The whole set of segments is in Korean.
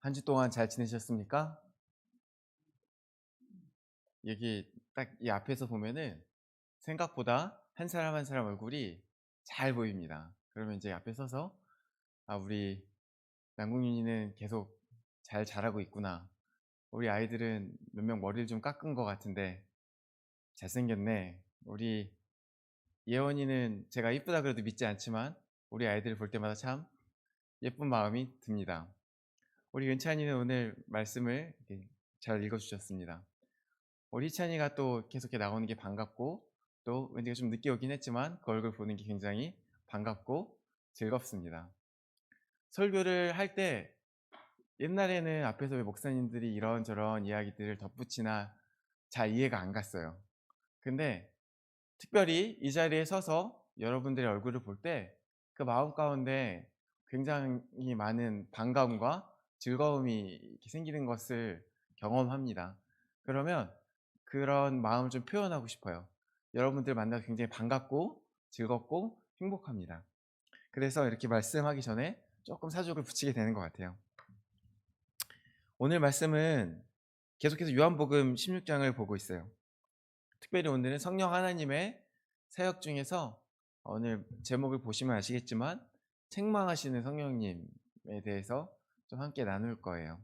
한 주 동안 잘 지내셨습니까? 여기 딱 이 앞에서 보면은 생각보다 한 사람 한 사람 얼굴이 잘 보입니다. 그러면 이제 앞에 서서 '아 우리 남궁윤이는 계속 잘 자라고 있구나. 우리 아이들은 몇 명 머리를 좀 깎은 것 같은데 잘생겼네. 우리 예원이는 제가 이쁘다 그래도 믿지 않지만 우리 아이들을 볼 때마다 참 예쁜 마음이 듭니다.' 우리 은찬이는 오늘 말씀을 이렇게 잘 읽어 주셨습니다. 우리 희찬이가 또 계속 이렇게 나오는 게 반갑고, 또 은지가 좀 늦게 오긴 했지만 그 얼굴 보는 게 굉장히 반갑고 즐겁습니다. 설교를 할 때 옛날에는 앞에서 왜 목사님들이 이런저런 이야기들을 덧붙이나 잘 이해가 안 갔어요. 근데 특별히 이 자리에 서서 여러분들의 얼굴을 볼 때 그 마음 가운데 굉장히 많은 반가움과 즐거움이 이렇게 생기는 것을 경험합니다. 그러면 그런 마음을 좀 표현하고 싶어요. 여러분들 만나서 굉장히 반갑고 즐겁고 행복합니다. 그래서 이렇게 말씀하기 전에 조금 사족을 붙이게 되는 것 같아요. 오늘 말씀은 계속해서 요한복음 16장을 보고 있어요. 특별히 오늘은 성령 하나님의 사역 중에서 오늘 제목을 보시면 아시겠지만 책망하시는 성령님에 대해서 좀 함께 나눌 거예요.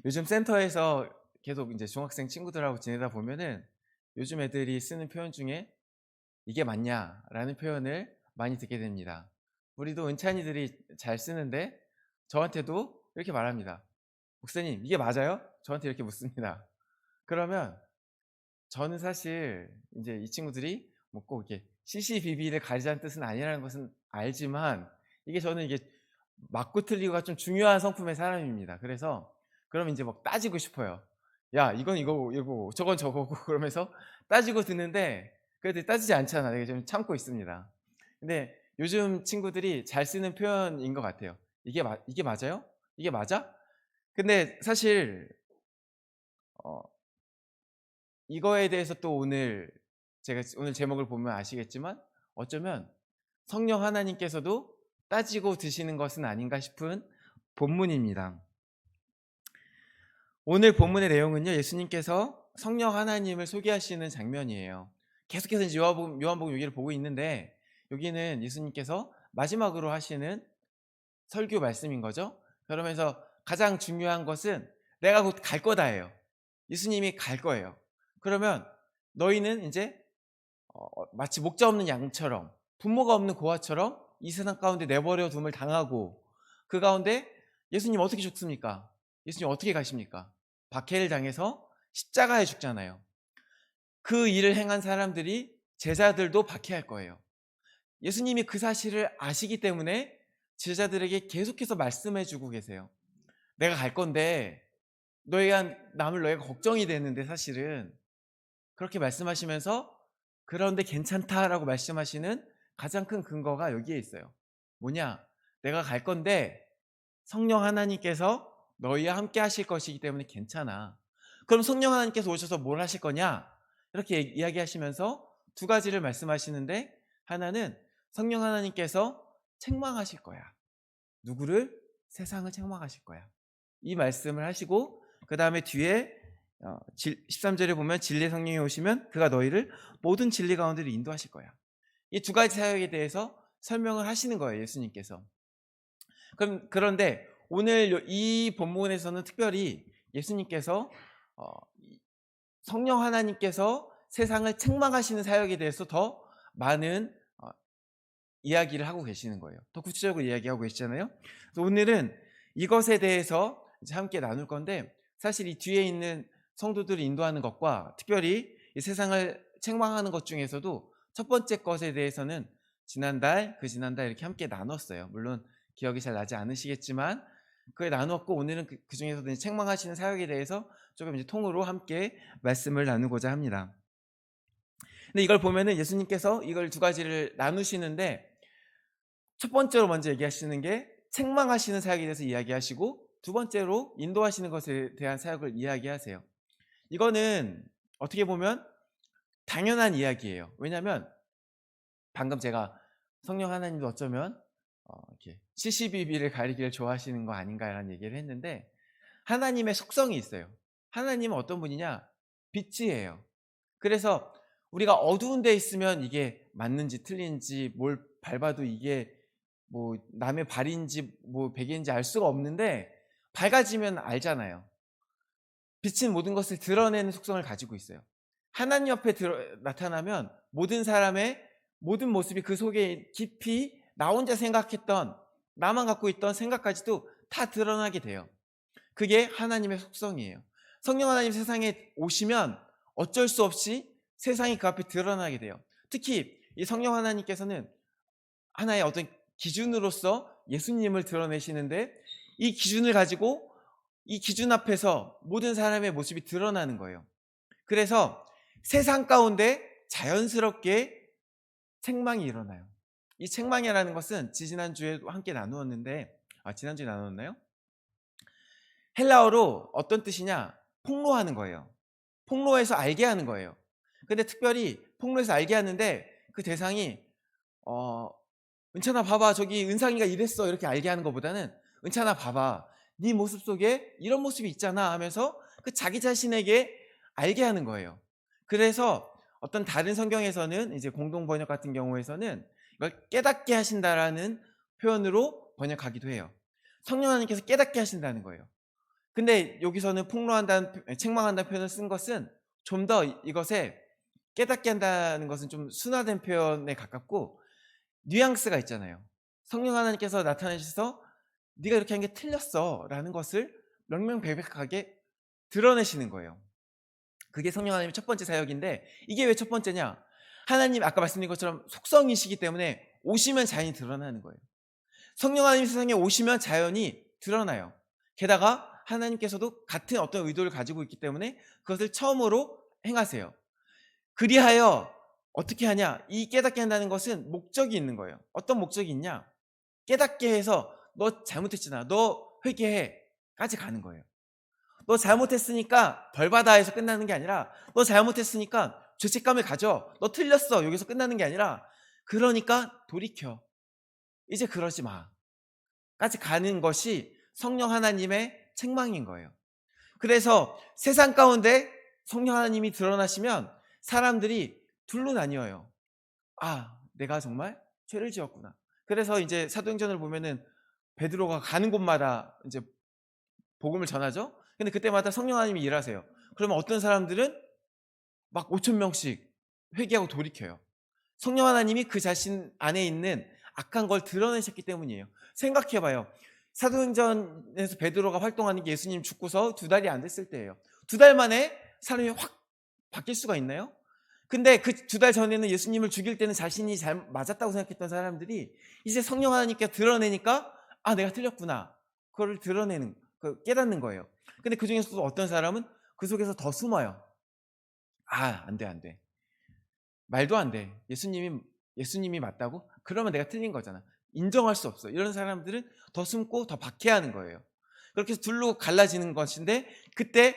요즘 센터에서 계속 이제 중학생 친구들하고 지내다 보면은 요즘 애들이 쓰는 표현 중에 "이게 맞냐?"라는 표현을 많이 듣게 됩니다. 우리도 은찬이들이 잘 쓰는데 저한테도 이렇게 말합니다. "목사님 이게 맞아요?" 저한테 이렇게 묻습니다. 그러면 저는 사실 인제 이 친구들이 뭐 꼭 이렇게 시시비비를 가리자는 뜻은 아니라는 것은 알지만, 이게 저는 이게 맞고 틀리고가 좀 중요한 성품의 사람입니다. 그래서 그러면 인제 막 따지고 싶어요. "야 이건 이거고 이거고 저건 저거고." 그러면서 따지고 듣는데, 그래도 따지지 않잖아. 내가 좀 참고 있습니다. 근데 요즘 친구들이 잘 쓰는 표현인 것 같아요. "이게 맞아요? 이게 맞아?" 근데 사실 어 이거에 대해서 또 오늘 제가 오늘 제목을 보면 아시겠지만 어쩌면 성령 하나님께서도 따지고 드시는 것은 아닌가 싶은 본문입니다. 오늘 본문의 내용은요, 예수님께서 성령 하나님을 소개하시는 장면이에요. 계속해서 이제 요한복음 여기를 보고 있는데, 여기는 예수님께서 마지막으로 하시는 설교 말씀인 거죠. 그러면서 가장 중요한 것은 "내가 곧 갈 거다."예요. 예수님이 갈 거예요. 그러면 너희는 인제 마치 목자 없는 양처럼, 부모가 없는 고아처럼 이 세상 가운데 내버려 둠을 당하고, 그 가운데 예수님 어떻게 죽습니까? 예수님 어떻게 가십니까? 박해를 당해서 십자가에 죽잖아요. 그 일을 행한 사람들이 제자들도 박해할 거예요. 예수님이 그 사실을 아시기 때문에 제자들에게 계속해서 말씀해 주고 계세요. "내가 갈 건데 너희가 걱정이 되는데 사실은." 그렇게 말씀하시면서 "그런데 괜찮다."라고 말씀하시는 가장 큰 근거가 여기에 있어요. 뭐냐? "내가 갈 건데 성령 하나님께서 너희와 함께 하실 것이기 때문에 괜찮아." 그럼 성령 하나님께서 오셔서 뭘 하실 거냐? 이렇게 이야기하시면서 두 가지를 말씀하시는데, 하나는 성령 하나님께서 책망하실 거야. 누구를? 세상을 책망하실 거야. 이 말씀을 하시고, 그다음에 뒤에 13 절에 보면 "진리의 성령이 오시면 그가 너희를 모든 진리 가운데로 인도하실 거야." 이 두 가지 사역에 대해서 설명을 하시는 거예요, 예수님께서. 그런데 오늘 이 본문에서는 특별히 예수님께서 이 성령 하나님께서 세상을 책망하시는 사역에 대해서 더 많은 이야기를 하고 계시는 거예요. 더 구체적으로 이야기하고 계시잖아요. 그래서 오늘은 이것에 대해서 이제 함께 나눌 건데, 사실 이 뒤에 있는 성도들을 인도하는 것과 특별히 이 세상을 책망하는 것 중에서도 첫 번째 것에 대해서는 지난달, 그 지난달 이렇게 함께 나눴어요. 물론 기억이 잘 나지 않으시겠지만 그게 나누었고, 오늘은 그중에서도 이제 책망하시는 사역에 대해서 조금 이제 통으로 함께 말씀을 나누고자 합니다. 근데 이걸 보면은 예수님께서 이걸 두 가지를 나누시는데, 첫 번째로 먼저 얘기하시는 게 책망하시는 사역에 대해서 이야기하시고, 두 번째로 인도하시는 것에 대한 사역을 이야기하세요. 이거는 어떻게 보면 당연한 이야기예요. 왜냐하면 방금 제가 성령 하나님도 어쩌면 이렇게 시시비비를 가리기를 좋아하시는 거 아닌가라는 얘기를 했는데 하나님의 속성이 있어요. 하나님은 어떤 분이냐? 빛이에요. 그래서 우리가 어두운 데 있으면 이게 맞는지 틀린지 뭘 밟아도 이게 뭐 남의 발인지 뭐 베개인지 알 수가 없는데 밝아지면 알잖아요. 빛은 모든 것을 드러내는 속성을 가지고 있어요. 하나님 앞에 나타나면 모든 사람의 모든 모습이 그 속에 깊이 나 혼자 생각했던 나만 갖고 있던 생각까지도 다 드러나게 돼요. 그게 하나님의 속성이에요. 성령 하나님 세상에 오시면 어쩔 수 없이 세상이 그 앞에 드러나게 돼요. 특히 이 성령 하나님께서는 하나의 어떤 기준으로서 예수님을 드러내시는데 이 기준을 가지고 이 기준 앞에서 모든 사람의 모습이 드러나는 거예요. 그래서 세상 가운데 자연스럽게 책망이 일어나요. 이 책망이라는 것은 지난주에도 함께 나누었는데 지난주에 나누었나요? 헬라어로 어떤 뜻이냐? 폭로하는 거예요. 폭로해서 알게 하는 거예요. 근데 특별히 폭로해서 알게 하는데 그 대상이 은찬아 봐봐 저기 은상이가 이랬어 이렇게 알게 하는 것보다는 은찬아 봐봐 네 모습 속에 이런 모습이 있잖아 하면서 그 자기 자신에게 알게 하는 거예요. 그래서 어떤 다른 성경에서는 이제 공동 번역 같은 경우에서는 이걸 깨닫게 하신다라는 표현으로 번역하기도 해요. 성령 하나님께서 깨닫게 하신다는 거예요. 근데 여기서는 책망한다는 표현을 쓴 것은 좀 더 이것에 깨닫게 한다는 것은 좀 순화된 표현에 가깝고 뉘앙스가 있잖아요. 성령 하나님께서 나타내셔서 네가 이렇게 한 게 틀렸어 라는 것을 명명백백하게 드러내시는 거예요. 그게 성령 하나님의 첫 번째 사역인데 이게 왜 첫 번째냐? 하나님 아까 말씀드린 것처럼 속성이시기 때문에 오시면 자연히 드러나는 거예요. 성령 하나님 세상에 오시면 자연이 드러나요. 게다가 하나님께서도 같은 어떤 의도를 가지고 있기 때문에 그것을 처음으로 행하세요. 그리하여 어떻게 하냐? 이 깨닫게 한다는 것은 목적이 있는 거예요. 어떤 목적이 있냐? 깨닫게 해서 너 잘못했잖아. 너 회개해. 까지 가는 거예요. 너 잘못했으니까 벌받아 해서 끝나는 게 아니라 너 잘못했으니까 죄책감을 가져. 너 틀렸어. 여기서 끝나는 게 아니라 그러니까 돌이켜. 이제 그러지 마. 까지 가는 것이 성령 하나님의 책망인 거예요. 그래서 세상 가운데 성령 하나님이 드러나시면 사람들이 둘로 나뉘어요. 내가 정말 죄를 지었구나. 그래서 이제 사도행전을 보면은 베드로가 가는 곳마다 이제 복음을 전하죠. 근데 그때마다 성령 하나님이 일하세요. 그러면 어떤 사람들은 막 5천 명씩 회개하고 돌이켜요. 성령 하나님이 그 자신 안에 있는 악한 걸 드러내셨기 때문이에요. 생각해봐요. 사도행전에서 베드로가 활동하는 게 예수님 죽고서 2달이 안 됐을 때예요. 2달 만에 사람이 확 바뀔 수가 있나요? 근데 그 2달 전에는 예수님을 죽일 때는 자신이 잘 맞았다고 생각했던 사람들이 이제 성령 하나님께 드러내니까 내가 틀렸구나. 그걸 드러내는, 깨닫는 거예요. 근데 그 중에서도 어떤 사람은 그 속에서 더 숨어요. 안 돼, 안 돼. 말도 안 돼. 예수님이 맞다고? 그러면 내가 틀린 거잖아. 인정할 수 없어. 이런 사람들은 더 숨고 더 박해하는 거예요. 그렇게 해서 둘로 갈라지는 것인데 그때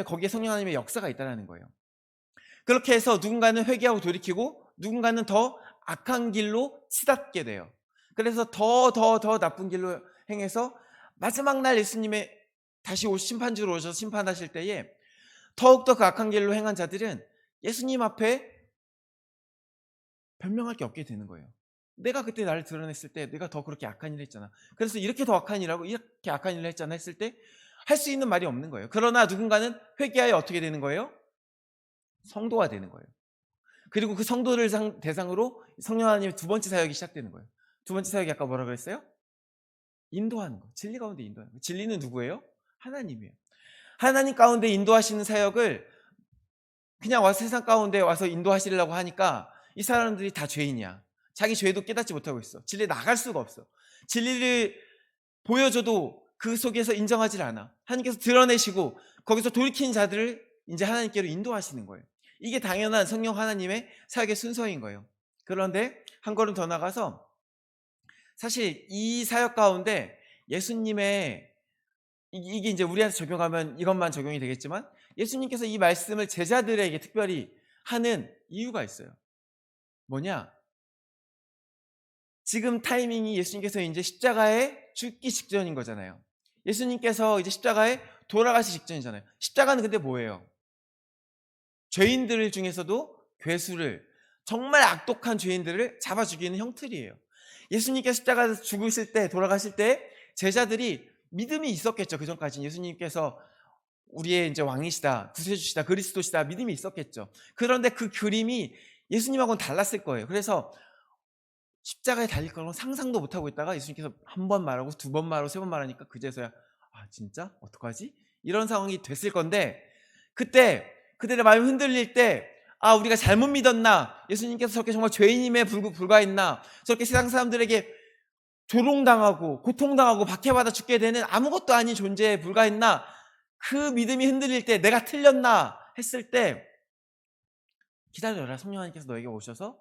거기에 성령 하나님의 역사가 있다는 거예요. 그렇게 해서 누군가는 회개하고 돌이키고 누군가는 더 악한 길로 치닫게 돼요. 그래서 더 나쁜 길로 행해서 마지막 날 예수님의 다시 심판주로 오셔서 심판하실 때에 더욱더 그 악한 길로 행한 자들은 예수님 앞에 변명할 게 없게 되는 거예요. 내가 그때 나를 드러냈을 때 내가 더 그렇게 악한 일을 했잖아. 그래서 이렇게 더 악한 일하고 이렇게 악한 일을 했잖아 했을 때 할 수 있는 말이 없는 거예요. 그러나 누군가는 회개하여 어떻게 되는 거예요? 성도가 되는 거예요. 그리고 그 성도를 대상으로 성령 하나님의 두 번째 사역이 시작되는 거예요. 두 번째 사역이 아까 뭐라 그랬어요? 인도하는 거. 진리 가운데 인도하는 거. 진리는 누구예요? 하나님이에요. 하나님 가운데 인도하시는 사역을 그냥 와서 세상 가운데 와서 인도하시려고 하니까 이 사람들이 다 죄인이야. 자기 죄도 깨닫지 못하고 있어. 진리에 나갈 수가 없어. 진리를 보여줘도 그 속에서 인정하지 않아. 하나님께서 드러내시고 거기서 돌이킨 자들을 이제 하나님께로 인도하시는 거예요. 이게 당연한 성령 하나님의 사역의 순서인 거예요. 그런데 한 걸음 더 나가서 사실 이 사역 가운데 예수님의 이게 이제 우리한테 적용하면 이것만 적용이 되겠지만 예수님께서 이 말씀을 제자들에게 특별히 하는 이유가 있어요. 뭐냐? 지금 타이밍이 예수님께서 이제 십자가에 죽기 직전인 거잖아요. 예수님께서 이제 십자가에 돌아가시 직전이잖아요. 십자가는 근데 뭐예요? 죄인들 중에서도 괴수를, 정말 악독한 죄인들을 잡아 죽이는 형틀이에요. 예수님께서 십자가에서 죽으실 때, 돌아가실 때 제자들이 믿음이 있었겠죠. 그 전까지는 예수님께서 우리의 이제 왕이시다, 구세주시다, 그리스도시다 믿음이 있었겠죠. 그런데 그 그림이 예수님하고는 달랐을 거예요. 그래서 십자가에 달릴 거라고 상상도 못하고 있다가 예수님께서 한 번 말하고 두 번 말하고 세 번 말하니까 그제서야 아 진짜? 어떡하지? 이런 상황이 됐을 건데 그때 마음이 흔들릴 때 아 우리가 잘못 믿었나? 예수님께서 저렇게 정말 죄인임에 불과했나? 저렇게 세상 사람들에게 조롱당하고 고통당하고 박해받아 죽게 되는 아무것도 아닌 존재에 불과했나? 그 믿음이 흔들릴 때 내가 틀렸나? 했을 때 기다려라, 성령 하나님께서 너에게 오셔서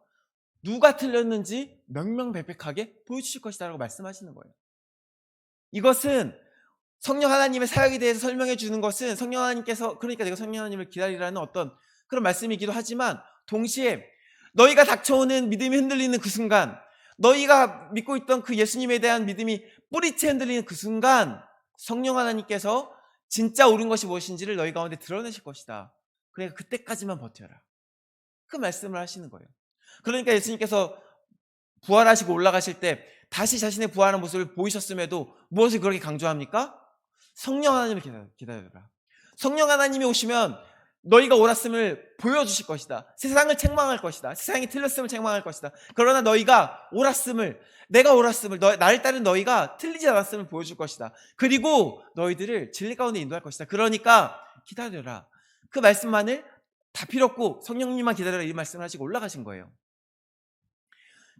누가 틀렸는지 명명백백하게 보여주실 것이다 라고 말씀하시는 거예요. 이것은 성령 하나님의 사역에 대해서 설명해 주는 것은 성령 하나님께서, 그러니까 내가 성령 하나님을 기다리라는 어떤 그런 말씀이기도 하지만 동시에 너희가 닥쳐오는 믿음이 흔들리는 그 순간, 너희가 믿고 있던 그 예수님에 대한 믿음이 뿌리채 흔들리는 그 순간 성령 하나님께서 진짜 옳은 것이 무엇인지를 너희 가운데 드러내실 것이다. 그러니까 그때까지만 버텨라. 그 말씀을 하시는 거예요. 그러니까 예수님께서 부활하시고 올라가실 때 다시 자신의 부활한 모습을 보이셨음에도 무엇을 그렇게 강조합니까? 성령 하나님을 기다려라. 성령 하나님이 오시면 너희가 옳았음을 보여주실 것이다. 세상을 책망할 것이다. 세상이 틀렸음을 책망할 것이다. 그러나 너희가 옳았음을, 내가 옳았음을, 나를 따른 너희가 틀리지 않았음을 보여줄 것이다. 그리고 너희들을 진리 가운데 인도할 것이다. 그러니까 기다려라. 그 말씀만을 다 필요 없고 성령님만 기다려라 이 말씀을 하시고 올라가신 거예요.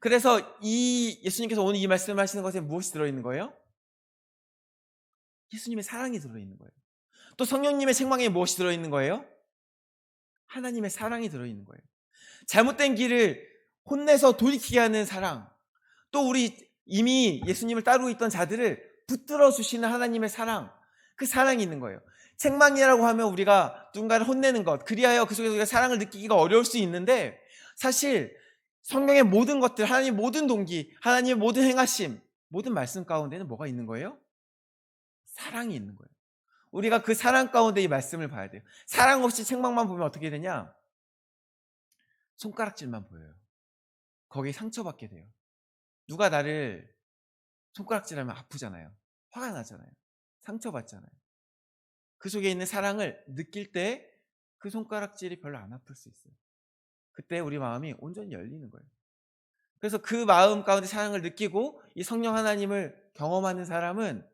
그래서 이 예수님께서 오늘 이 말씀을 하시는 것에 무엇이 들어있는 거예요? 예수님의 사랑이 들어있는 거예요. 또 성령님의 책망에 무엇이 들어있는 거예요? 하나님의 사랑이 들어있는 거예요. 잘못된 길을 혼내서 돌이키게 하는 사랑, 또 우리 이미 예수님을 따르고 있던 자들을 붙들어 주시는 하나님의 사랑, 그 사랑이 있는 거예요. 책망이라고 하면 우리가 누군가를 혼내는 것, 그리하여 그 속에서 우리가 사랑을 느끼기가 어려울 수 있는데 사실 성경의 모든 것들, 하나님의 모든 동기, 하나님의 모든 행하심, 모든 말씀 가운데는 뭐가 있는 거예요? 사랑이 있는 거예요. 우리가 그 사랑 가운데 이 말씀을 봐야 돼요. 사랑 없이 책망만 보면 어떻게 되냐? 손가락질만 보여요. 거기에 상처받게 돼요. 누가 나를 손가락질하면 아프잖아요. 화가 나잖아요. 상처받잖아요. 그 속에 있는 사랑을 느낄 때 그 손가락질이 별로 안 아플 수 있어요. 그때 우리 마음이 온전히 열리는 거예요. 그래서 그 마음 가운데 사랑을 느끼고 이 성령 하나님을 경험하는 사람은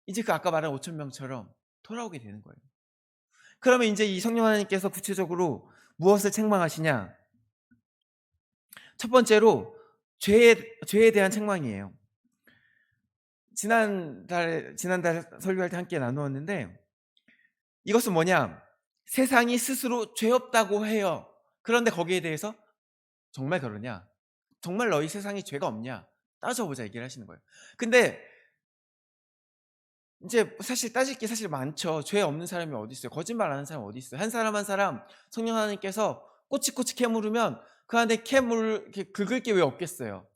이제 그 아까 말한 5,000명처럼 돌아오게 되는 거예요. 그러면 이제 이 성령 하나님께서 구체적으로 무엇을 책망하시냐? 첫 번째로 죄에 대한 책망이에요. 지난달 설교할 때 함께 나누었는데 이것은 뭐냐? 세상이 스스로 죄 없다고 해요. 그런데 거기에 대해서 정말 그러냐? 정말 너희 세상에 죄가 없냐? 따져보자 얘기를 하시는 거예요. 근데 이제 사실 따질 게 사실 많죠. 죄 없는 사람이 어디 있어요? 거짓말하는 사람이 어디 있어요? 한 사람 한 사람 성령 하나님께서 꼬치꼬치 캐물으면 그 안에 이렇게 긁을 게 왜 없겠어요?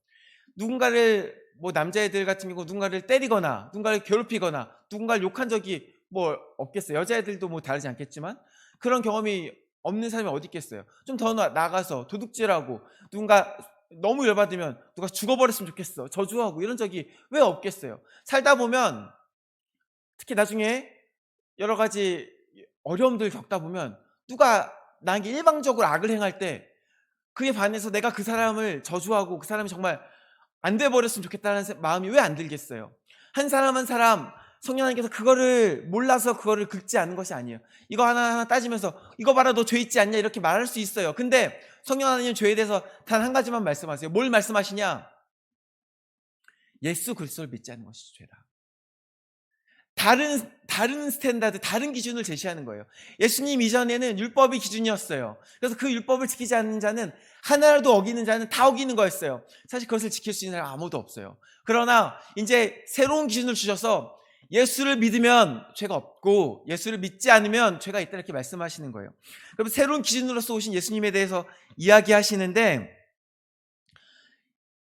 누군가를 뭐 남자애들 같은 경우 누군가를 때리거나 누군가를 괴롭히거나 누군가를 욕한 적이 뭐 없겠어요? 여자애들도 뭐 다르지 않겠지만 그런 경험이 없는 사람이 어디 있겠어요? 좀 더 나가서 도둑질하고 누군가 너무 열받으면 누가 죽어버렸으면 좋겠어 저주하고 이런 적이 왜 없겠어요? 살다 보면 특히 나중에 여러 가지 어려움들 겪다 보면 누가 나에게 일방적으로 악을 행할 때 그에 반해서 내가 그 사람을 저주하고 그 사람이 정말 안 돼버렸으면 좋겠다는 마음이 왜 안 들겠어요? 한 사람 한 사람 성령 하나님께서 그거를 몰라서 그거를 긁지 않는 것이 아니에요. 이거 하나하나 따지면서 이거 봐라 너 죄 있지 않냐 이렇게 말할 수 있어요. 근데 성령 하나님 죄에 대해서 단 한 가지만 말씀하세요. 뭘 말씀하시냐? 예수 그리스도를 믿지 않는 것이 죄다. 다른 스탠다드, 다른 기준을 제시하는 거예요. 예수님 이전에는 율법이 기준이었어요. 그래서 그 율법을 지키지 않는 자는 하나라도 어기는 자는 다 어기는 거였어요. 사실 그것을 지킬 수 있는 사람 아무도 없어요. 그러나 이제 새로운 기준을 주셔서 예수를 믿으면 죄가 없고 예수를 믿지 않으면 죄가 있다 이렇게 말씀하시는 거예요. 그럼 새로운 기준으로서 오신 예수님에 대해서 이야기하시는데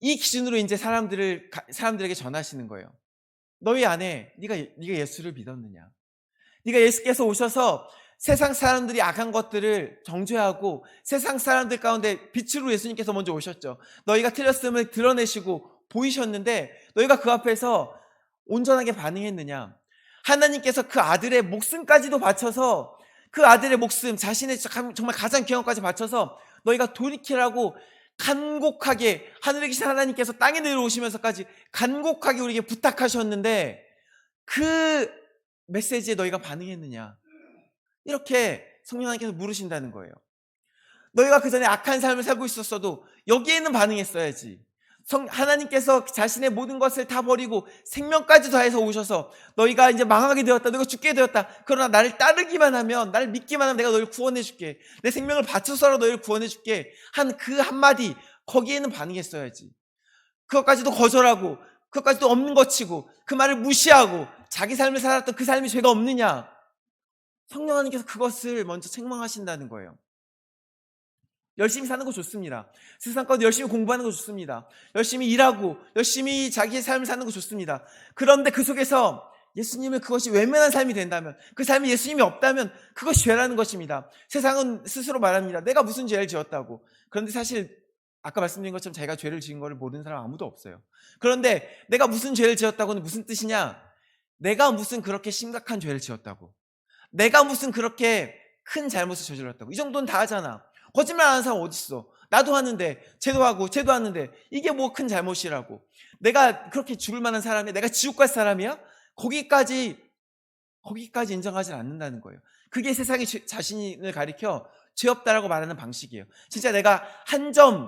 이 기준으로 인제 사람들에게 전하시는 거예요. "너희 안에 네가 예수를 믿었느냐? 네가 예수께서 오셔서 세상 사람들이 악한 것들을 정죄하고 세상 사람들 가운데 빛으로 예수님께서 먼저 오셨죠. 너희가 틀렸음을 드러내시고 보이셨는데 너희가 그 앞에서 온전하게 반응했느냐? 하나님께서 그 아들의 목숨까지도 바쳐서 그 아들의 목숨 자신의 정말 가장 귀한 것까지 바쳐서 너희가 돌이키라고 간곡하게 하늘에 계신 하나님께서 땅에 내려오시면서까지 간곡하게 우리에게 부탁하셨는데 그 메시지에 너희가 반응했느냐? 이렇게 성령 하나님께서 물으신다는 거예요. 너희가 그전에 악한 삶을 살고 있었어도 여기에는 반응했어야지. 하나님께서 자신의 모든 것을 다 버리고 생명까지 다해서 오셔서 너희가 이제 망하게 되었다. 너희가 죽게 되었다. 그러나 나를 따르기만 하면, 나를 믿기만 하면 내가 너희를 구원해 줄게. 내 생명을 바쳐서라도 너희를 구원해 줄게. 한 그 한마디 거기에는 반응했어야지. 그것까지도 거절하고 그것까지도 없는 것 치고 그 말을 무시하고 자기 삶을 살았던 그 삶이 죄가 없느냐? 성령 하나님께서 그것을 먼저 책망하신다는 거예요. 열심히 사는 거 좋습니다. 세상 가운데 열심히 공부하는 거 좋습니다. 열심히 일하고 열심히 자기의 삶을 사는 거 좋습니다. 그런데 그 속에서 예수님을 그것이 외면한 삶이 된다면, 그 삶에 예수님이 없다면 그것이 죄라는 것입니다. 세상은 스스로 말합니다. 내가 무슨 죄를 지었다고. 그런데 사실 아까 말씀드린 것처럼 자기가 죄를 지은 것을 모르는 사람 아무도 없어요. 그런데 내가 무슨 죄를 지었다고는 무슨 뜻이냐? 내가 무슨 그렇게 심각한 죄를 지었다고. 내가 무슨 그렇게 큰 잘못을 저질렀다고. 이 정도는 다 하잖아. 거짓말 안 하는 사람 어딨어. 나도 하는데 쟤도 하고 쟤도 하는데 이게 뭐 큰 잘못이라고. 내가 그렇게 죽을 만한 사람이야? 내가 지옥 갈 사람이야? 거기까지 인정하지 않는다는 거예요. 그게 세상이 자신을 가리켜 죄 없다라고 말하는 방식이에요. 진짜 내가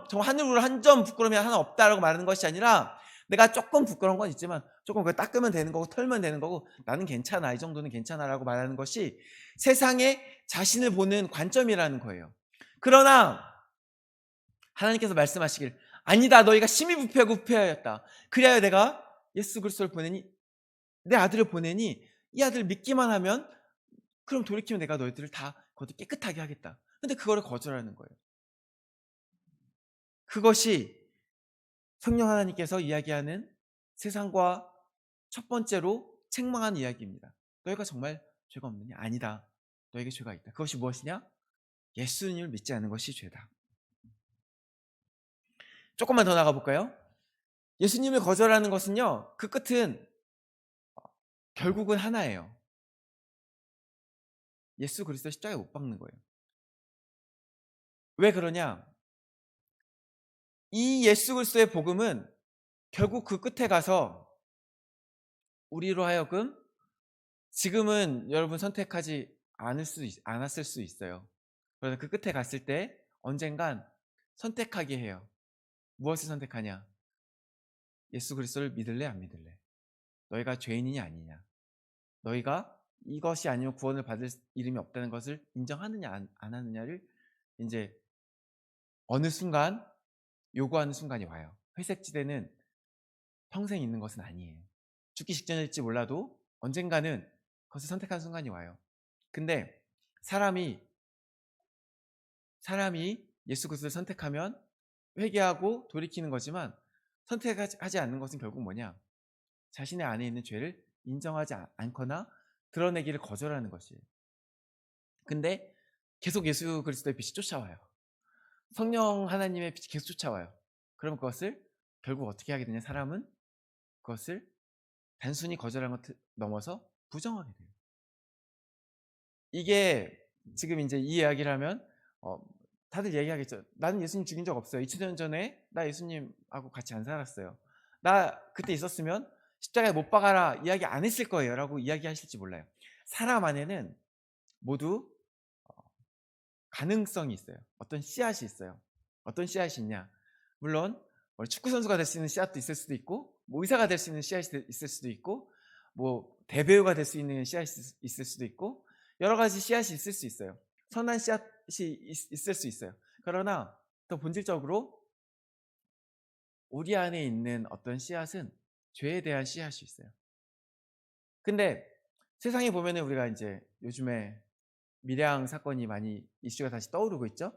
정말 하늘으로 한 점 부끄러움이 하나 없다라고 말하는 것이 아니라 내가 조금 부끄러운 건 있지만 조금 그거 닦으면 되는 거고 털면 되는 거고 나는 괜찮아. 이 정도는 괜찮아라고 말하는 것이 세상에 자신을 보는 관점이라는 거예요. 그러나 하나님께서 말씀하시길 아니다. 너희가 심히 부패하고 부패하였다. 그리하여 내가 예수 그리스도를 보내니 내 아들을 보내니 이 아들을 믿기만 하면 그럼 돌이키면 내가 너희들을 다 거듭 깨끗하게 하겠다. 근데 그거를 거절하는 거예요. 그것이 성령 하나님께서 이야기하는 세상과 첫 번째로 책망하는 이야기입니다. 너희가 정말 죄가 없느냐? 아니다. 너에게 죄가 있다. 그것이 무엇이냐? 예수님을 믿지 않는 것이 죄다. 조금만 더 나가 볼까요? 예수님을 거절하는 것은요. 그 끝은 결국은 하나예요. 예수 그리스도 십자가에 못 박는 거예요. 왜 그러냐? 이 예수 그리스도의 복음은 결국 그 끝에 가서 우리로 하여금 지금은 여러분 선택하지 않았을 수 있어요. 그래서 그 끝에 갔을 때 언젠간 선택하게 해요. 무엇을 선택하냐? 예수 그리스도를 믿을래 안 믿을래? 너희가 죄인이냐 아니냐? 너희가 이것이 아니면 구원을 받을 이름이 없다는 것을 인정하느냐 안 하느냐를 이제 어느 순간 요구하는 순간이 와요. 회색지대는 평생 있는 것은 아니에요. 죽기 직전일지 몰라도 언젠가는 그것을 선택하는 순간이 와요. 근데 사람이 예수 그리스도를 선택하면 회개하고 돌이키는 거지만 선택하지 않는 것은 결국 뭐냐? 자신의 안에 있는 죄를 인정하지 않거나 드러내기를 거절하는 것이에요. 근데 계속 예수 그리스도의 빛이 쫓아와요. 성령 하나님의 빛이 계속 쫓아와요. 그럼 그것을 결국 어떻게 하게 되냐? 사람은 그것을 단순히 거절하는 것 넘어서 부정하게 돼요. 이게 지금 이제 이 이야기를 하면 다들 얘기하겠죠. 나는 예수님 죽인 적 없어요. 2000년 전에 나 예수님하고 같이 안 살았어요. 나 그때 있었으면 십자가에 못 박아라 이야기 안 했을 거예요 라고 이야기하실지 몰라요. 사람 안에는 모두 가능성이 있어요. 어떤 씨앗이 있어요. 어떤 씨앗이 있냐? 물론 축구 선수가 될 수 있는 씨앗도 있을 수도 있고, 뭐 의사가 될 수 있는 씨앗이 있을 수도 있고, 뭐 대배우가 될 수 있는 씨앗이 있을 수도 있고, 여러 가지 씨앗이 있을 수 있어요. 선한 씨앗이 있을 수 있어요. 그러나 더 본질적으로 우리 안에 있는 어떤 씨앗은 죄에 대한 씨앗이 있어요. 근데 세상에 보면은 우리가 이제 요즘에 밀양 사건이 많이 이슈가 다시 떠오르고 있죠.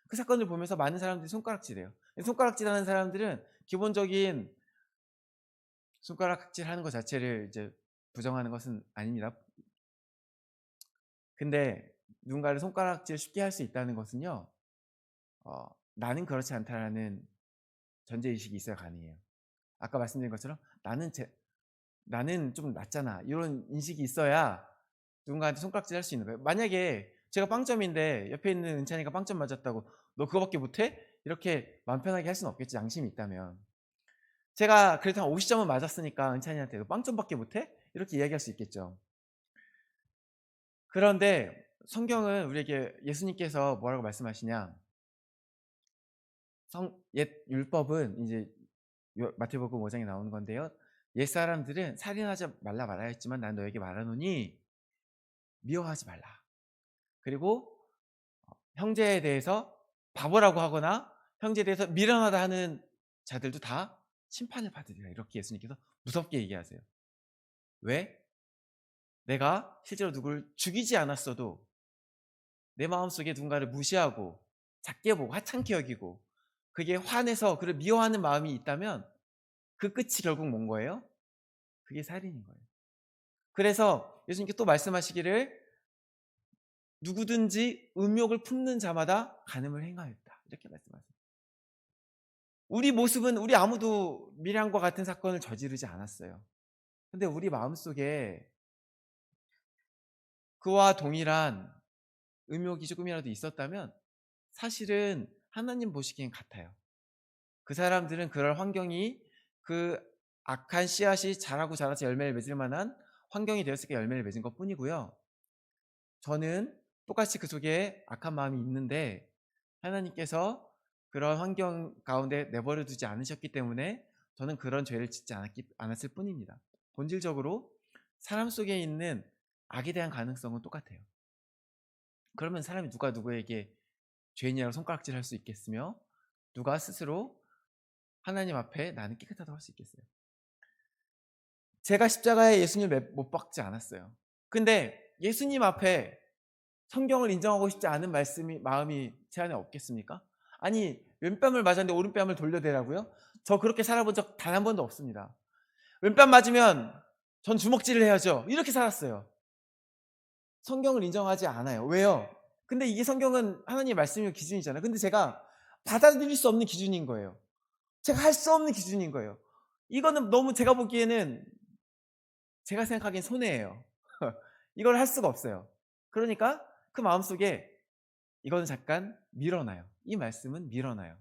그 사건을 보면서 많은 사람들이 손가락질해요. 손가락질하는 사람들은 기본적인 손가락질하는 것 자체를 이제 부정하는 것은 아닙니다. 근데 누군가를 손가락질 쉽게 할 수 있다는 것은요. 어 '나는 그렇지 않다.'라는 전제의식이 있어야 가능해요. 아까 말씀드린 것처럼 '나는 좀 낫잖아.' 이런 인식이 있어야 누군가한테 손가락질 할 수 있는 거예요. 만약에 제가 빵점인데 옆에 있는 은찬이가 빵점 맞았다고 "너 그거밖에 못해?" 이렇게 마음 편하게 할 수는 없겠죠, 양심이 있다면. 제가 그래도 한 50 점은 맞았으니까 은찬이한테 "너 빵점밖에 못해?" 이렇게 이야기할 수 있겠죠. 그런데 성경은 우리에게 예수님께서 뭐라고 말씀하시냐, 옛 율법은 인제 마태복음 5 장에 나오는 건데요. "옛사람들은 살인하지 말라 말하였지만 난 너에게 말하노니 미워하지 말라." 그리고 형제에 대해서 바보라고 하거나 형제에 대해서 미련하다 하는 자들도 다 심판을 받으리라. 이렇게 예수님께서 무섭게 얘기하세요. 왜? 내가 실제로 누구를 죽이지 않았어도 내 마음속에 누군가를 무시하고 작게 보고 하찮게 여기고 그게 화내서 그를 미워하는 마음이 있다면 그 끝이 결국 뭔 거예요? 그게 살인인 거예요. 그래서 예수님께 또 말씀하시기를 "누구든지 음욕을 품는 자마다 간음을 행하였다." 이렇게 말씀하세요. 우리 모습은 우리 아무도 미량과 같은 사건을 저지르지 않았어요. 근데 우리 마음속에 그와 동일한 음욕이 조금이라도 있었다면 사실은 하나님 보시기엔 같아요. 그 사람들은 그럴 환경이 그 악한 씨앗이 자라고 자라서 열매를 맺을 만한 환경이 되었으니까 열매를 맺은 것뿐이고요. 저는 똑같이 그 속에 악한 마음이 있는데 하나님께서 그런 환경 가운데 내버려 두지 않으셨기 때문에 저는 그런 죄를 짓지 않았을 뿐입니다. 본질적으로 사람 속에 있는 악에 대한 가능성은 똑같아요. 그러면 사람이 누가 누구에게 죄인이라고 손가락질할 수 있겠으며 누가 스스로 하나님 앞에 나는 깨끗하다고 할 수 있겠어요. 제가 십자가에 예수님을 못 박지 않았어요. 근데 예수님 앞에 성경을 인정하고 싶지 않은 마음이 제 안에 없겠습니까? 아니 왼뺨을 맞았는데 오른뺨을 돌려대라고요? 저 그렇게 살아본 적 단 한 번도 없습니다. 왼뺨 맞으면 전 주먹질을 해야죠. 이렇게 살았어요. 성경을 인정하지 않아요. 왜요? 근데 이게 성경은 하나님의 말씀이 기준이잖아요. 근데 제가 받아들일 수 없는 기준인 거예요. 제가 할 수 없는 기준인 거예요. 이거는 너무 제가 보기에는 제가 생각하기엔 손해예요. 이걸 할 수가 없어요. 그러니까 그 마음속에 이거는 잠깐 밀어놔요. 이 말씀은 밀어놔요.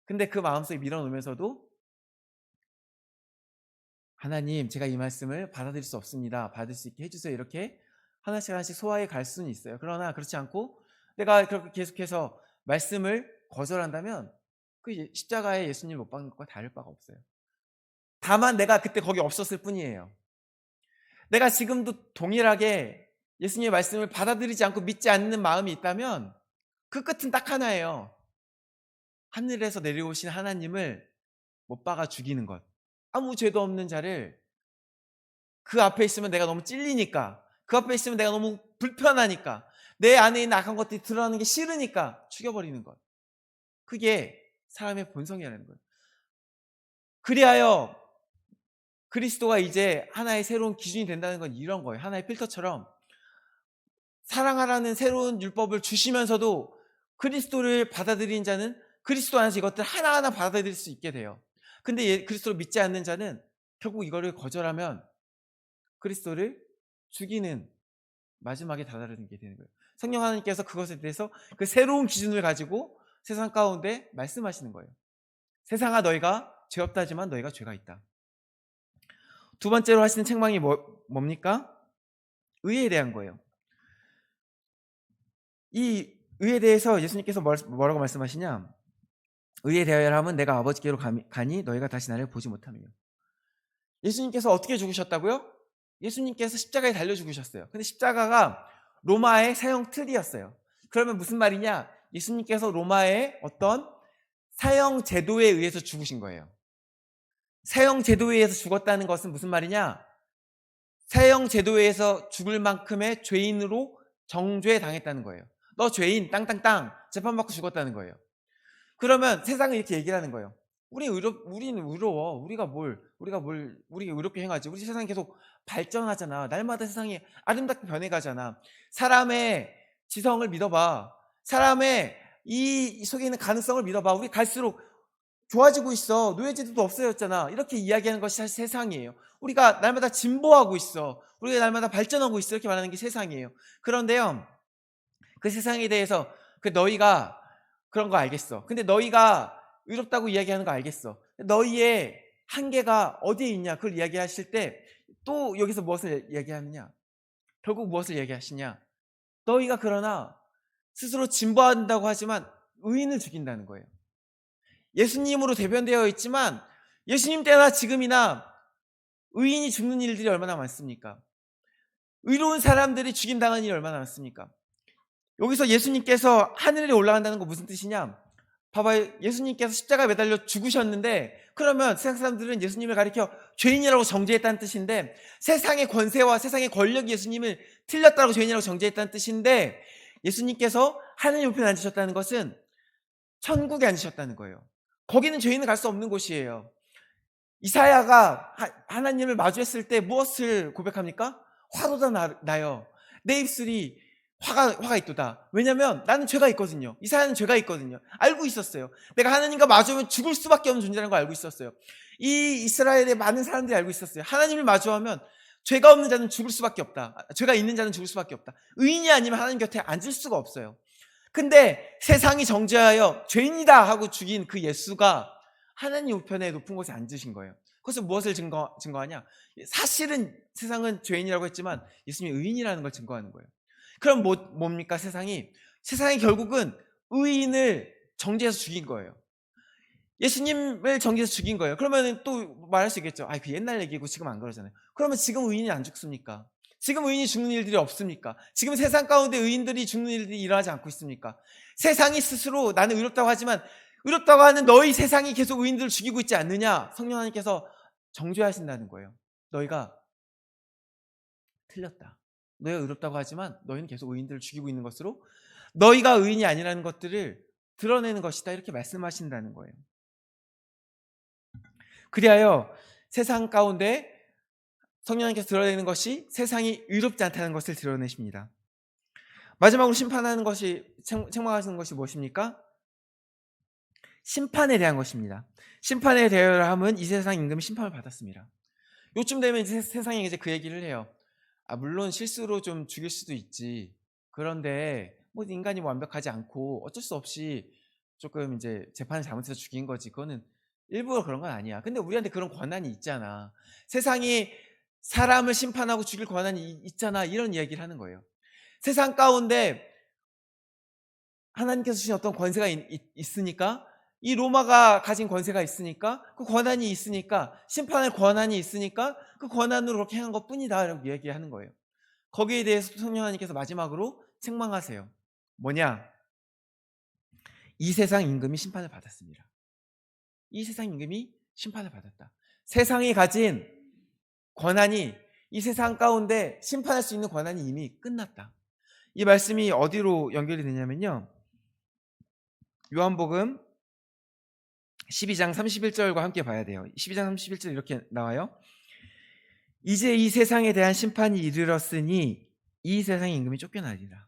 근데 그 마음속에 밀어놓으면서도 "하나님 제가 이 말씀을 받아들일 수 없습니다. 받을 수 있게 해 주세요." 이렇게 하나씩 하나씩 소화해 갈 수는 있어요. 그러나 그렇지 않고 내가 그렇게 계속해서 말씀을 거절한다면 그 십자가에 예수님을 못 박는 것과 다를 바가 없어요. 다만 내가 그때 거기 없었을 뿐이에요. 내가 지금도 동일하게 예수님의 말씀을 받아들이지 않고 믿지 않는 마음이 있다면 그 끝은 딱 하나예요. 하늘에서 내려오신 하나님을 못 박아 죽이는 것. 아무 죄도 없는 자를 그 앞에 있으면 내가 너무 찔리니까, 그 앞에 있으면 내가 너무 불편하니까, 내 안에 있는 악한 것들이 드러나는 게 싫으니까 죽여버리는 것. 그게 사람의 본성이라는 거예요. 그리하여 그리스도가 이제 하나의 새로운 기준이 된다는 건 이런 거예요. 하나의 필터처럼 사랑하라는 새로운 율법을 주시면서도 그리스도를 받아들인 자는 그리스도 안에서 이것들 하나하나 받아들일 수 있게 돼요. 근데 그리스도를 믿지 않는 자는 결국 이거를 거절하면 그리스도를 죽이는 마지막에 다다르는 게 되는 거예요. 성령 하나님께서 그것에 대해서 그 새로운 기준을 가지고 세상 가운데 말씀하시는 거예요. 세상아 너희가 죄 없다지만 너희가 죄가 있다. 두 번째로 하시는 책망이 뭡니까? 의에 대한 거예요. 이 의에 대해서 예수님께서 뭐라고 말씀하시냐? 의에 대하여 함은 내가 아버지께로 가니 너희가 다시 나를 보지 못함이요. 예수님께서 어떻게 죽으셨다고요? 예수님께서 십자가에 달려 죽으셨어요. 근데 십자가가 로마의 사형 틀이었어요. 그러면 무슨 말이냐? 예수님께서 로마의 어떤 사형 제도에 의해서 죽으신 거예요. 사형 제도에 의해서 죽었다는 것은 무슨 말이냐? 사형 제도에 의해서 죽을 만큼의 죄인으로 정죄 당했다는 거예요. 너 죄인 땅땅땅 재판받고 죽었다는 거예요. 그러면 세상은 이렇게 얘기를 하는 거예요. 우리는 의로워. 우리가 의롭게 행하지. 우리 세상이 계속 발전하잖아. 날마다 세상이 아름답게 변해가잖아. 사람의 지성을 믿어봐. 사람의 이 속에 있는 가능성을 믿어봐. 우리 갈수록 좋아지고 있어. 노예제도도 없어졌잖아. 이렇게 이야기하는 것이 사실 세상이에요. 우리가 날마다 진보하고 있어. 우리가 날마다 발전하고 있어. 이렇게 말하는 게 세상이에요. 그런데요, 그 세상에 대해서 너희가 그런 거 알겠어. 근데 너희가 의롭다고 이야기하는 거 알겠어. 너희의 한계가 어디에 있냐? 그걸 이야기하실 때 또 여기서 무엇을 이야기하느냐? 결국 무엇을 이야기하시냐? 너희가 그러나 스스로 진보한다고 하지만 의인을 죽인다는 거예요. 예수님으로 대변되어 있지만 예수님 때나 지금이나 의인이 죽는 일들이 얼마나 많습니까? 의로운 사람들이 죽임당하는 일이 얼마나 많습니까? 여기서 예수님께서 하늘에 올라간다는 거 무슨 뜻이냐? 봐봐요. 예수님께서 십자가에 매달려 죽으셨는데 그러면 세상 사람들은 예수님을 가리켜 죄인이라고 정죄했다는 뜻인데, 세상의 권세와 세상의 권력이 예수님을 틀렸다고 죄인이라고 정죄했다는 뜻인데, 예수님께서 하나님 우편에 앉으셨다는 것은 천국에 앉으셨다는 거예요. 거기는 죄인은 갈 수 없는 곳이에요. 이사야가 하나님을 마주했을 때 무엇을 고백합니까? 화로다 나요. 내 입술이 화가 있도다. 왜냐면 나는 죄가 있거든요. 이사야는 죄가 있거든요. 알고 있었어요. 내가 하나님과 마주하면 죽을 수밖에 없는 존재라는 걸 알고 있었어요. 이 이스라엘의 많은 사람들이 알고 있었어요. 하나님을 마주하면 죄가 없는 자는 죽을 수밖에 없다. 죄가 있는 자는 죽을 수밖에 없다. 의인이 아니면 하나님 곁에 앉을 수가 없어요. 근데 세상이 정죄하여 죄인이다 하고 죽인 그 예수가 하나님 우편에 높은 곳에 앉으신 거예요. 그것은 무엇을 증거하냐? 사실은 세상은 죄인이라고 했지만 예수님이 의인이라는 걸 증거하는 거예요. 그럼 뭡니까? 세상이 결국은 의인을 정죄해서 죽인 거예요. 예수님을 정죄해서 죽인 거예요. 그러면 또 말할 수 있겠죠. 그 옛날 얘기고 지금 안 그러잖아요. 그러면 지금 의인이 안 죽습니까? 지금 의인이 죽는 일들이 없습니까? 지금 세상 가운데 의인들이 죽는 일들이 일어나지 않고 있습니까? 세상이 스스로 나는 의롭다고 하지만 의롭다고 하는 너희 세상이 계속 의인들을 죽이고 있지 않느냐? 성령 하나님께서 정죄하신다는 거예요. 너희가 틀렸다. 너희가 의롭다고 하지만 너희는 계속 의인들을 죽이고 있는 것으로 너희가 의인이 아니라는 것들을 드러내는 것이다. 이렇게 말씀하신다는 거예요. 그리하여 세상 가운데 성령님께서 드러내는 것이 세상이 의롭지 않다는 것을 드러내십니다. 마지막으로 심판하는 것이, 책망하시는 것이 무엇입니까? 심판에 대한 것입니다. 심판에 대하여 함은 이 세상 임금이 심판을 받았습니다. 요쯤 되면 이제 세상에 이제 그 얘기를 해요. 물론 실수로 좀 죽일 수도 있지. 그런데 뭐 인간이 완벽하지 않고 어쩔 수 없이 조금 이제 재판을 잘못해서 죽인 거지. 그거는 일부러 그런 건 아니야. 근데 우리한테 그런 권한이 있잖아. 세상이 사람을 심판하고 죽일 권한이 있잖아. 이런 이야기를 하는 거예요. 세상 가운데 하나님께서 주신 어떤 권세가 있으니까, 이 로마가 가진 권세가 있으니까, 그 권한이 있으니까, 심판할 권한이 있으니까 그 권한으로 그렇게 행한 것 뿐이다 라고 이야기하는 거예요. 거기에 대해서 성령 하나님께서 마지막으로 책망하세요. 뭐냐? 이 세상 임금이 심판을 받았습니다. 이 세상 임금이 심판을 받았다. 세상이 가진 권한이, 이 세상 가운데 심판할 수 있는 권한이 이미 끝났다. 이 말씀이 어디로 연결이 되냐면요, 요한복음 12장 31절과 함께 봐야 돼요. 12장 31절 이렇게 나와요. 이제 이 세상에 대한 심판이 이르렀으니 이 세상의 임금이 쫓겨나리라.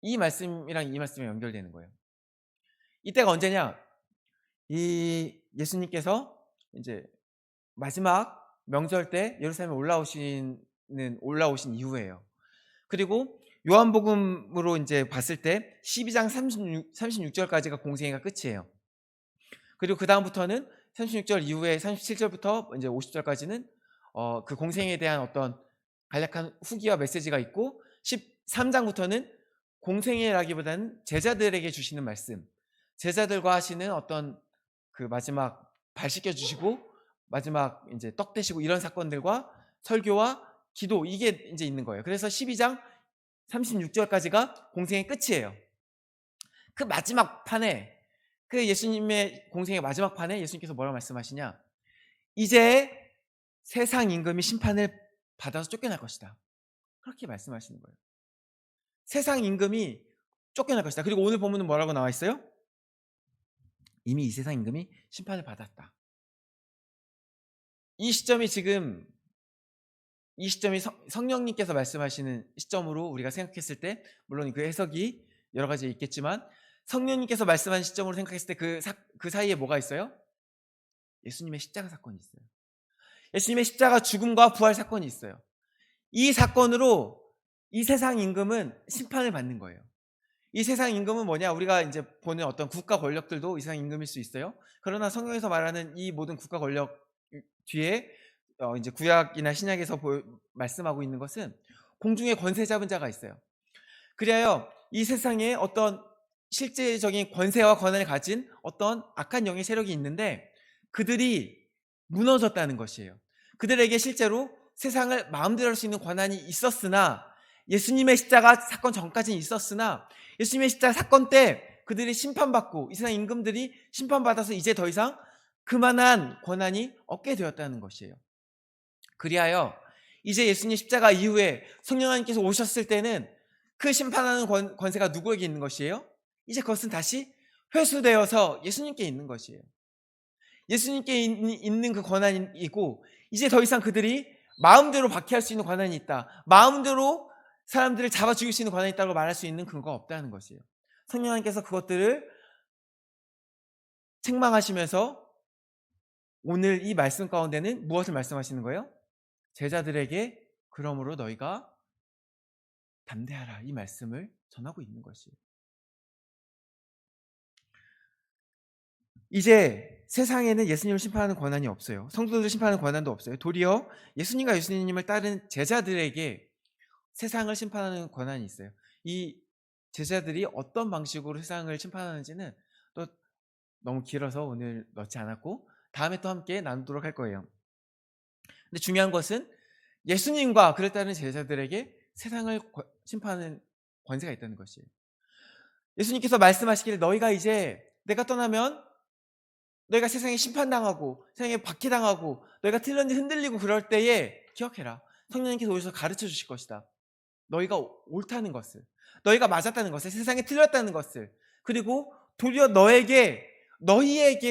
이 말씀이랑 이 말씀이 연결되는 거예요. 이때가 언제냐? 이 예수님께서 이제 마지막 명절 때 예루살렘에 올라오신 이후예요. 그리고 요한복음으로 이제 봤을 때 12장 36절까지가 공생애가 끝이에요. 그리고 그 다음부터는 36절 이후에 37절부터 이제 50절까지는 그 공생에 대한 어떤 간략한 후기와 메시지가 있고, 13장부터는 공생애라기보다는 제자들에게 주시는 말씀, 제자들과 하시는 어떤 그 마지막 발 씻겨 주시고 마지막 이제 떡 대시고 이런 사건들과 설교와 기도, 이게 이제 있는 거예요. 그래서 12장 36절까지가 공생의 끝이에요. 그 마지막 판에, 그 예수님의 공생의 마지막 판에 예수님께서 뭐라고 말씀하시냐? 이제 세상 임금이 심판을 받아서 쫓겨날 것이다. 그렇게 말씀하시는 거예요. 세상 임금이 쫓겨날 것이다. 그리고 오늘 본문은 뭐라고 나와 있어요? 이미 이 세상 임금이 심판을 받았다. 이 시점이 지금 이 시점이 성령님께서 말씀하시는 시점으로 우리가 생각했을 때, 물론 그 해석이 여러 가지 있겠지만 성령님께서 말씀하신 시점으로 생각했을 때 그 사이에 뭐가 있어요? 예수님의 십자가 사건이 있어요. 예수님의 십자가 죽음과 부활 사건이 있어요. 이 사건으로 이 세상 임금은 심판을 받는 거예요. 이 세상 임금은 뭐냐? 우리가 이제 보는 어떤 국가 권력들도 이 세상 임금일 수 있어요. 그러나 성경에서 말하는 이 모든 국가 권력 뒤에 이제 구약이나 신약에서 말씀하고 있는 것은 공중에 권세 잡은 자가 있어요. 그리하여 이 세상에 어떤 실제적인 권세와 권한을 가진 어떤 악한 영의 세력이 있는데 그들이 무너졌다는 것이에요. 그들에게 실제로 세상을 마음대로 할 수 있는 권한이 있었으나, 예수님의 십자가 사건 전까지는 있었으나 예수님의 십자가 사건 때 그들이 심판받고 이 세상 임금들이 심판받아서 이제 더 이상 그만한 권한이 없게 되었다는 것이에요. 그리하여 이제 예수님 십자가 이후에 성령 하나님께서 오셨을 때는 그 심판하는 권세가 누구에게 있는 것이에요? 이제 그것은 다시 회수되어서 예수님께 있는 것이에요. 예수님께 있는 그 권한이고, 이제 더 이상 그들이 마음대로 박해할 수 있는 권한이 있다, 마음대로 사람들을 잡아 죽일 수 있는 권한이 있다고 말할 수 있는 근거가 없다는 것이에요. 성령 하나님께서 그것들을 책망하시면서 오늘 이 말씀 가운데는 무엇을 말씀하시는 거예요? 제자들에게 그러므로 너희가 담대하라, 이 말씀을 전하고 있는 것이에요. 이제 세상에는 예수님을 심판하는 권한이 없어요. 성도들을 심판하는 권한도 없어요. 도리어 예수님과 예수님을 따른 제자들에게 세상을 심판하는 권한이 있어요. 이 제자들이 어떤 방식으로 세상을 심판하는지는 또 너무 길어서 오늘 넣지 않았고 다음에 또 함께 나누도록 할 거예요. 근데 중요한 것은 예수님과 그를 따른 제자들에게 세상을 심판하는 권세가 있다는 것이에요. 예수님께서 말씀하시기를 너희가 이제 내가 떠나면 너희가 세상에 심판당하고 세상에 박해당하고 너희가 틀렸는지 흔들리고 그럴 때에 기억해라. 성령님께서 오셔서 가르쳐 주실 것이다. 너희가 옳다는 것을, 너희가 맞았다는 것을, 세상에 틀렸다는 것을, 그리고 도리어 너희에게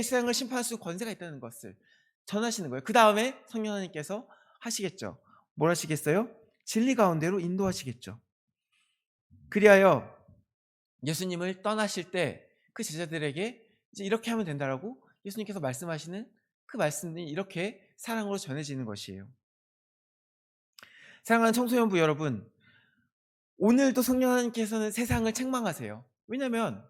세상을 심판할 수 있는 권세가 있다는 것을 전하시는 거예요. 그 다음에 성령 하나님께서 하시겠죠. 뭘 하시겠어요? 진리 가운데로 인도하시겠죠. 그리하여 예수님을 떠나실 때 그 제자들에게 이제 이렇게 하면 된다라고 예수님께서 말씀하시는 그 말씀이 이렇게 사랑으로 전해지는 것이에요. 사랑하는 청소년부 여러분, 오늘도 성령 하나님께서는 세상을 책망하세요. 왜냐하면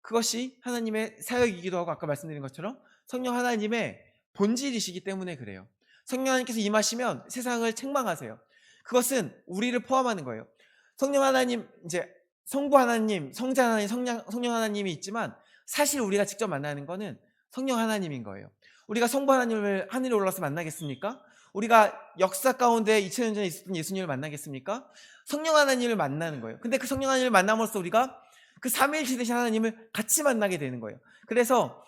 그것이 하나님의 사역이기도 하고 아까 말씀드린 것처럼 성령 하나님의 본질이시기 때문에 그래요. 성령 하나님께서 임하시면 세상을 책망하세요. 그것은 우리를 포함하는 거예요. 성령 하나님, 이제 성부 하나님, 성자 하나님, 성령 하나님이 있지만 사실 우리가 직접 만나는 거는 성령 하나님인 거예요. 우리가 성부 하나님을 하늘에 올라서 만나겠습니까? 우리가 역사 가운데 2000년 전에 있었던 예수님을 만나겠습니까? 성령 하나님을 만나는 거예요. 근데 그 성령 하나님을 만남으로써 우리가 그 삼위일체 되신 하나님을 같이 만나게 되는 거예요. 그래서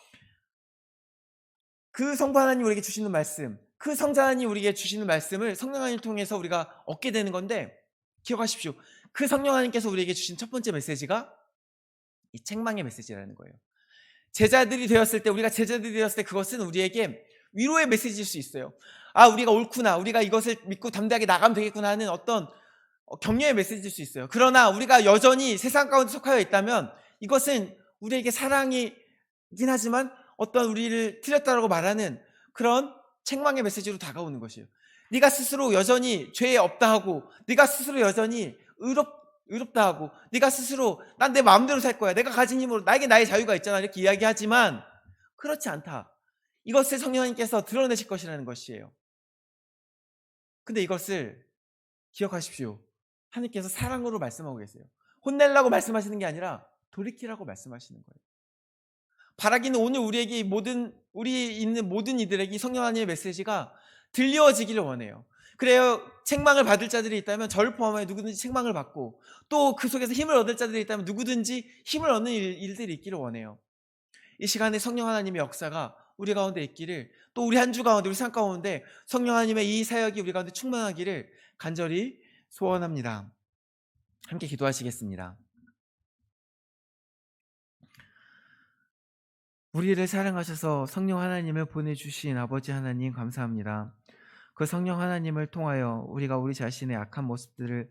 그 성부 하나님 우리에게 주시는 말씀, 그 성자 하나님 우리에게 주시는 말씀을 성령 하나님을 통해서 우리가 얻게 되는 건데, 기억하십시오. 그 성령 하나님께서 우리에게 주신 첫 번째 메시지가 이 책망의 메시지라는 거예요. 제자들이 되었을 때, 우리가 제자들이 되었을 때 그것은 우리에게 위로의 메시지일 수 있어요. 아, 우리가 옳구나, 우리가 이것을 믿고 담대하게 나가면 되겠구나 하는 어떤 격려의 메시지일 수 있어요. 그러나 우리가 여전히 세상 가운데 속하여 있다면 이것은 우리에게 사랑이긴 하지만 어떤 우리를 틀렸다라고 말하는 그런 책망의 메시지로 다가오는 것이에요. 네가 스스로 여전히 죄에 없다 하고, 네가 스스로 여전히 의롭다 하고, 네가 스스로 난 내 마음대로 살 거야, 내가 가진 힘으로, 나에게 나의 자유가 있잖아, 이렇게 이야기하지만 그렇지 않다. 이것을 성령 하나님께서 드러내실 것이라는 것이에요. 근데 이것을 기억하십시오. 하나님께서 사랑으로 말씀하고 계세요. 혼내려고 말씀하시는 게 아니라 돌이키라고 말씀하시는 거예요. 바라기는 오늘 우리에게 우리 있는 모든 이들에게 이 성령 하나님의 메시지가 들려지기를 원해요. 그래요. 책망을 받을 자들이 있다면 저를 포함하여 누구든지 책망을 받고, 또 그 속에서 힘을 얻을 자들이 있다면 누구든지 힘을 얻는 일들이 있기를 원해요. 이 시간에 성령 하나님의 역사가 우리 가운데 있기를, 또 우리 한 주 가운데, 우리 삶 가운데 성령 하나님의 이 사역이 우리 가운데 충만하기를 간절히 소원합니다. 함께 기도하시겠습니다. 우리를 사랑하셔서 성령 하나님을 보내주신 아버지 하나님 감사합니다. 그 성령 하나님을 통하여 우리가 우리 자신의 악한 모습들을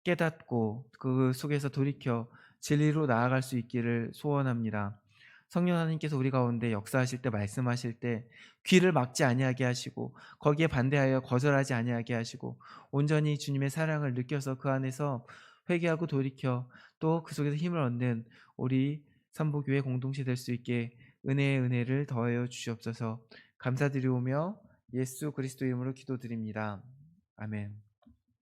깨닫고 그 속에서 돌이켜 진리로 나아갈 수 있기를 소원합니다. 성령 하나님께서 우리 가운데 역사하실 때 말씀하실 때 귀를 막지 아니하게 하시고 거기에 반대하여 거절하지 아니하게 하시고 온전히 주님의 사랑을 느껴서 그 안에서 회개하고 돌이켜 또 그 속에서 힘을 얻는 우리 삼보교회 공동체 될 수 있게 은혜의 은혜를 더하여 주시옵소서. 감사드리오며 예수 그리스도 이름으로 기도드립니다. 아멘.